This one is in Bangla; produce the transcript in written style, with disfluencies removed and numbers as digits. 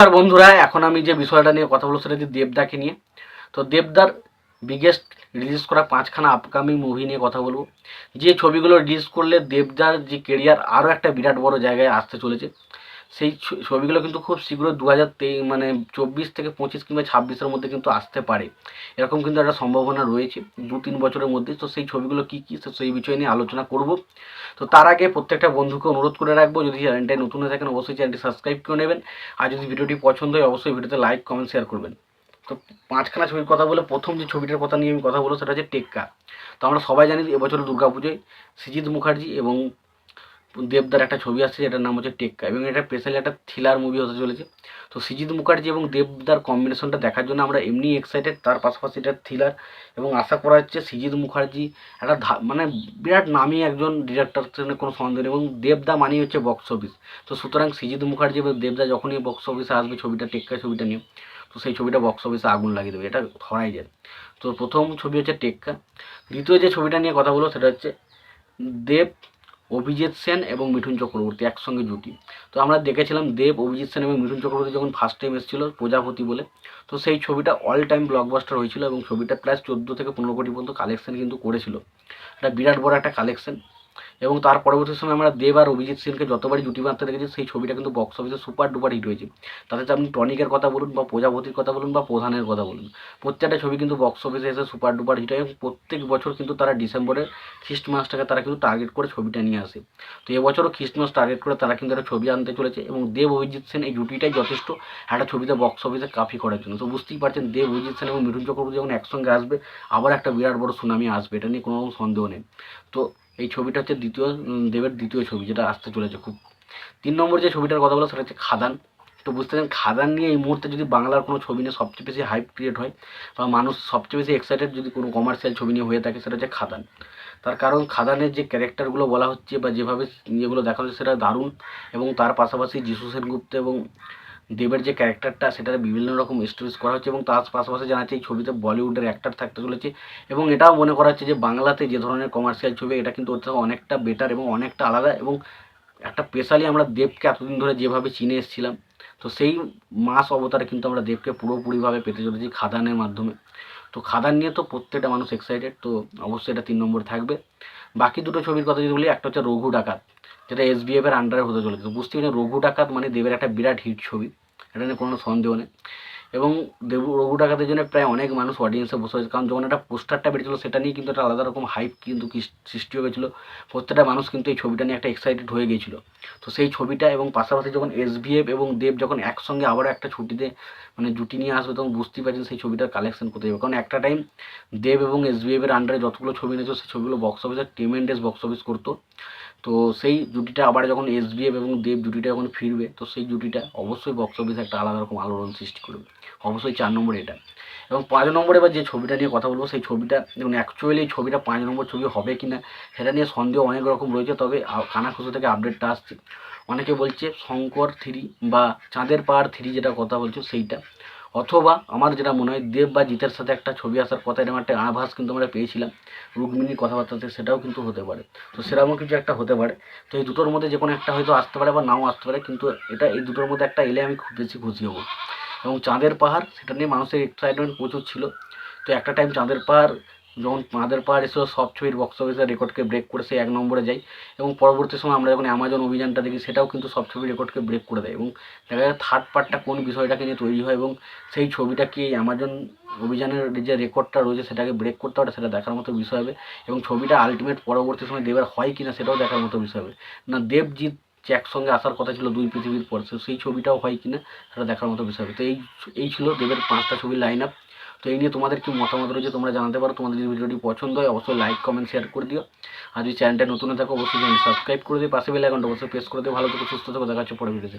আর বন্ধুরা, এখন আমি যে বিষয়টা নিয়ে কথা বলবো সেটা হচ্ছে দেবদাকে নিয়ে। তো দেবদার বিগেস্ট রিলিজ করা 5খানা আপকামিং মুভি নিয়ে কথা বলবো, যে ছবিগুলো রিলিজ করলে দেবদার যে কেরিয়ার আরও একটা বিরাট বড় জায়গায় আসতে চলেছে। সেই ছবিগুলো কিন্তু খুব শীঘ্র 2024 থেকে 25 কিংবা 26-এর মধ্যে কিন্তু আসতে পারে, এরকম কিন্তু একটা সম্ভাবনা রয়েছে 2-3 বছরের মধ্যে। তো সেই ছবিগুলো কী কী, সেই বিষয় নিয়ে আলোচনা করব। তো তার আগে প্রত্যেকটা বন্ধুকে অনুরোধ করে রাখবো, যদি চ্যানেলটায় নতুন হয়ে থাকেন অবশ্যই চ্যানেলটি সাবস্ক্রাইব করে নেবেন, আর যদি ভিডিওটি পছন্দ হয় অবশ্যই ভিডিওতে লাইক কমেন্ট শেয়ার করবেন। তো 5খানা ছবির কথা বলে প্রথম যে ছবিটার কথা নিয়ে আমি কথা বলবো সেটা হচ্ছে টেক্কা। তো আমরা সবাই জানি এবছর দুর্গাপুজোয় সৃজিত মুখার্জি এবং দেবদার একটা ছবি আসছে যেটার নাম হচ্ছে টেক্কা, এবং এটা স্পেশালি একটা থ্রিলার মুভি হতে চলেছে। তো সৃজিত মুখার্জি এবং দেবদার কম্বিনেশনটা দেখার জন্য আমরা এমনি এক্সাইটেড, তার পাশাপাশি এটা থ্রিলার, এবং আশা করা হচ্ছে সৃজিত মুখার্জি একটা বিরাট নামী একজন ডিরেক্টর, কোনো সন্দেহ নেই, এবং দেবদা মানেই হচ্ছে বক্স অফিস। তো সুতরাং সৃজিত মুখার্জি এবং দেবদা যখনই বক্স অফিসে আসবে ছবিটা, টেক্কা ছবিটা নিয়ে, তো সেই ছবিটা বক্স অফিসে আগুন লাগিয়ে দেবে, এটা ধরাই যায়। তো প্রথম ছবি হচ্ছে টেক্কা। দ্বিতীয় যে ছবিটা নিয়ে কথা বলবো সেটা হচ্ছে দেব, অভিজিৎ সেন এবং মিঠুন চক্রবর্তী একসঙ্গে জুটি। তো আমরা দেখেছিলাম দেব, অভিজিৎ সেন এবং মিঠুন চক্রবর্তী যখন ফার্স্ট টাইম এসেছিলো প্রজাপতি বলে, তো সেই ছবিটা অল টাইম ব্লকবাস্টার হয়েছিল, এবং ছবিটা প্রায় 14 থেকে 15 কোটি পর্যন্ত কালেকশন কিন্তু করেছিল। এটা বিরাট বড় একটা কালেকশন। এবং তার পরবর্তী সময় আমরা দেব আর অভিজিৎ সেনকে যতবারই জুটি বাঁধতে দেখেছি, সেই ছবিটা কিন্তু বক্স অফিসে সুপার ডুপার হিট হয়েছে। তাতে আপনি টনিকের কথা বলুন, বা প্রজাপতির কথা বলুন, বা প্রধানের কথা বলুন, প্রত্যেকটা ছবি কিন্তু বক্স অফিসে এসে সুপার ডুপার হিট হয়, এবং প্রত্যেক বছর কিন্তু তারা ডিসেম্বরের খ্রিস্টমাসটাকে তারা কিন্তু টার্গেট করে ছবিটা নিয়ে আসে। তো এবছরও খ্রিস্টমাস টার্গেট করে তারা কিন্তু একটা ছবি আনতে চলেছে, এবং দেব অভিজিৎ সেন এই জুটিটাই যথেষ্ট একটা ছবিতে বক্স অফিসে কাফি করার জন্য। তো বুঝতেই পারছেন দেব, অভিজিৎ সেন এবং মিঠুন চক্রবর্তী যখন একসঙ্গে আসবে, আবার একটা বিরাট বড় সুনামি আসবে, এটা নিয়ে কোনো সন্দেহ নেই। তো এই ছবিটা হচ্ছে দেবের দ্বিতীয় ছবি যেটা আসতে চলেছে খুব। 3 নম্বর যে ছবিটার কথা বলো সেটা হচ্ছে খাদান। তো বুঝতে পারেন খাদান নিয়ে এই মুহূর্তে যদি বাংলার কোনো ছবি নিয়ে সবচেয়ে বেশি হাইপ ক্রিয়েট হয়, বা মানুষ সবচেয়ে বেশি এক্সাইটেড যদি কোনো কমার্শিয়াল ছবি নিয়ে হয়ে থাকে, সেটা হচ্ছে খাদান। তার কারণ খাদানের যে ক্যারেক্টারগুলো বলা হচ্ছে বা যেভাবে যেগুলো দেখা হচ্ছে সেটা দারুণ, এবং তার পাশাপাশি যিশু সেনগুপ্ত এবং দেবের যে ক্যারেক্টারটা সেটা বিভিন্ন রকম এস্টাবলিশ করা হচ্ছে, এবং তার পাশাপাশি জানা যাচ্ছে এই ছবিতে বলিউডের অ্যাক্টর থাকতে চলেছে, এবং এটাও মনে করা হচ্ছে যে বাংলাতে যে ধরনের কমার্শিয়াল ছবি এটা কিন্তু ওর থেকে অনেকটা বেটার এবং অনেকটা আলাদা, এবং একটা স্পেশালি আমরা দেবকে এতদিন ধরে যেভাবে চিনে এসেছিলাম, তো সেই মাস অবতারে কিন্তু আমরা দেবকে পুরোপুরিভাবে পেতে চলেছি খাদানের মাধ্যমে। তো খাদান নিয়ে তো প্রত্যেকটা মানুষ এক্সাইটেড, তো অবশ্যই এটা 3 নম্বরে থাকবে। বাকি দুটো ছবির কথা যদি বলি, একটা হচ্ছে রঘু ডাকাত, যেটা SBF এর আন্ডারে হতে চলেছে। তো বুঝতে পারছেন রঘু ডাকাত মানে দেবের একটা বিরাট হিট ছবি, এটা নিয়ে কোনো সন্দেহ নেই। এবং রঘু ডাকাতের জন্য প্রায় অনেক মানুষ অডিয়েন্সে বসে হয়েছে, কারণ যখন একটা পোস্টারটা বেরিয়েছিল সেটা নিয়ে কিন্তু একটা আলাদা রকম হাইপ কিন্তু সৃষ্টি হয়ে গেছিলো। প্রত্যেকটা মানুষ কিন্তু এই ছবিটা নিয়ে একটা এক্সাইটেড হয়ে গিয়েছিলো। তো সেই ছবিটা এবং পাশাপাশি যখন SBF এবং দেব যখন একসঙ্গে আবারও একটা ছুটিতে জুটি নিয়ে আসবে, তখন বুঝতেই পারছেন সেই ছবিটার কালেকশন কোথায় যাবে। কারণ একটা টাইম দেব এবং SBF এর আন্ডারে যতগুলো ছবি নিয়েছিল সেই ছবিগুলো বক্স অফিসে ট্রিমেন্ডাস বক্স অফিস করতো। তো সেই জুটিটা আবার যখন SBF এবং দেব জুটিটা যখন ফিরবে, তো সেই জুটিটা অবশ্যই বক্স অফিসে একটা আলাদা রকম আলোড়ন সৃষ্টি করবে। অবশ্যই 4 নম্বরে এটা। এবং 5 নম্বরে এবার যে ছবিটা নিয়ে কথা বলবো, সেই ছবিটা দেখুন অ্যাকচুয়ালি এই ছবিটা 5 নম্বর ছবি হবে কি না সেটা নিয়ে সন্দেহ অনেক রকম রয়েছে, তবে কানাখুশো থেকে আপডেটটা আসছে। অনেকে বলছে শঙ্কর 3 বা চাঁদের পাহাড় 3 যেটা কথা বলছো সেইটা, অথবা আমার যেটা মনে হয় দেব বা জিতের সাথে একটা ছবি আসার কথা, এরকম একটা আভাস কিন্তু আমরা পেয়েছিলাম রুক্মিণীর কথাবার্তাতে, সেটাও কিন্তু হতে পারে। তো সেরকম কিছু একটা হতে পারে। তো এই দুটোর মধ্যে যে কোনো একটা হয়তো আসতে পারে বা নাও আসতে পারে, কিন্তু এটা এই দুটোর মধ্যে একটা এলে আমি খুব বেশি খুশি হব। এবং চাঁদের পাহাড় সেটা নিয়ে মানুষের এক্সাইটমেন্ট প্রচুর ছিল। তো একটা টাইম চাঁদের পাহাড় যখন চাঁদের পাহাড় এসেছিলো সব ছবির বক্স অফিসের রেকর্ডকে ব্রেক করে সে 1 নম্বরে যায়, এবং পরবর্তী সময় আমরা যখন অ্যামাজন অভিযানটা দেখি সেটাও কিন্তু সব ছবির রেকর্ডকে ব্রেক করে দেয়, এবং দেখা যায় থার্ড পার্টটা কোন বিষয়টাকে নিয়ে তৈরি হয়, এবং সেই ছবিটা কি অ্যামাজন অভিযানের যে রেকর্ডটা রয়েছে সেটাকে ব্রেক করতে পারে, সেটা দেখার মতো বিষয় হবে। এবং ছবিটা আলটিমেট পরবর্তী সময় দেবের হয় কিনা সেটাও দেখার মতো বিষয় হবে। না দেবজিৎ যে একসঙ্গে আসার কথা ছিল 2 পৃথিবীর পর, সেই ছবিটাও হয় কিনা সেটা দেখার মতো বিষয় হবে। তো এই ছিল দেবের 5টা ছবির লাইন আপ। তো এই নিয়ে তোমাদের কি মতামত রয়েছে তোমরা জানাতে পারো। তোমাদের যদি ভিডিওটি পছন্দ হয় অবশ্যই লাইক কমেন্ট শেয়ার করে দিও, আর যদি চ্যানেলটা নতুন থাকো অবশ্যই চ্যানেল সাবস্ক্রাইব করে দিও, পাশে বেল আইকনটা অবশ্যই প্রেস করে দিও। ভালো থেকো, সুস্থ থেকো, দেখা হচ্ছে পরে ভিডিওতে।